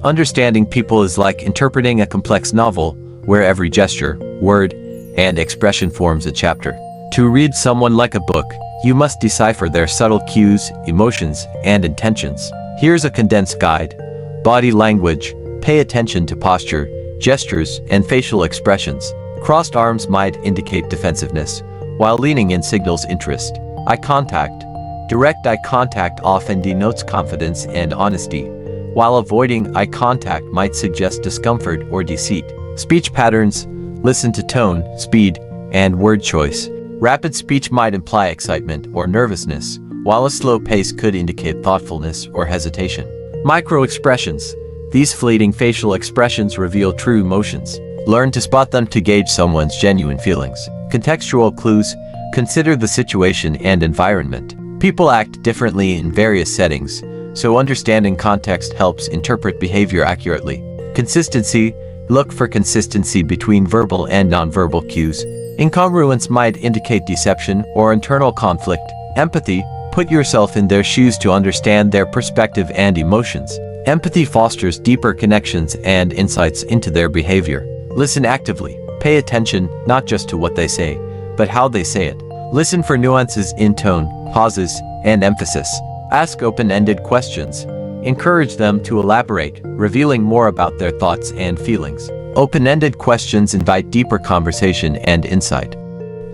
Understanding people is like interpreting a complex novel, where every gesture, word, and expression forms a chapter. To read someone like a book, you must decipher their subtle cues, emotions, and intentions. Here's a condensed guide. Body language. Pay attention to posture, gestures, and facial expressions. Crossed arms might indicate defensiveness, while leaning in signals interest. Eye contact. Direct eye contact often denotes confidence and honesty, while avoiding eye contact might suggest discomfort or deceit. Speech patterns. Listen to tone, speed, and word choice. Rapid speech might imply excitement or nervousness, while a slow pace could indicate thoughtfulness or hesitation. Micro-expressions. These fleeting facial expressions reveal true emotions. Learn to spot them to gauge someone's genuine feelings. Contextual clues. Consider the situation and environment. People act differently in various settings, so understanding context helps interpret behavior accurately. Consistency. Look for consistency between verbal and nonverbal cues. Incongruence might indicate deception or internal conflict. Empathy. Put yourself in their shoes to understand their perspective and emotions. Empathy fosters deeper connections and insights into their behavior. Listen actively. Pay attention not just to what they say, but how they say it. Listen for nuances in tone, pauses, and emphasis. Ask open-ended questions. Encourage them to elaborate, revealing more about their thoughts and feelings. Open-ended questions invite deeper conversation and insight.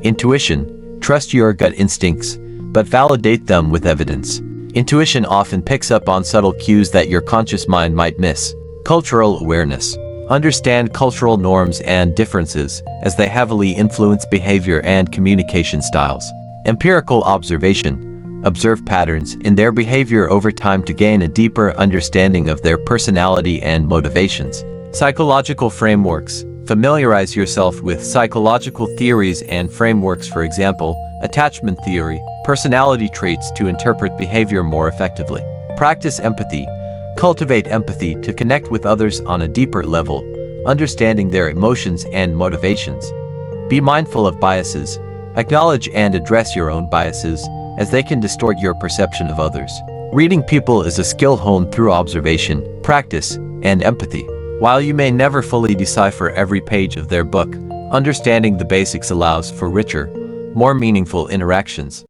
Intuition. Trust your gut instincts, but validate them with evidence. Intuition often picks up on subtle cues that your conscious mind might miss. Cultural awareness. Understand cultural norms and differences, as they heavily influence behavior and communication styles. Empirical observation. Observe patterns in their behavior over time to gain a deeper understanding of their personality and motivations. Psychological frameworks. Familiarize yourself with psychological theories and frameworks, for example, attachment theory, personality traits to interpret behavior more effectively. Practice empathy. Cultivate empathy to connect with others on a deeper level, understanding their emotions and motivations. Be mindful of biases. Acknowledge and address your own biases, as they can distort your perception of others. Reading people is a skill honed through observation, practice, and empathy. While you may never fully decipher every page of their book, understanding the basics allows for richer, more meaningful interactions.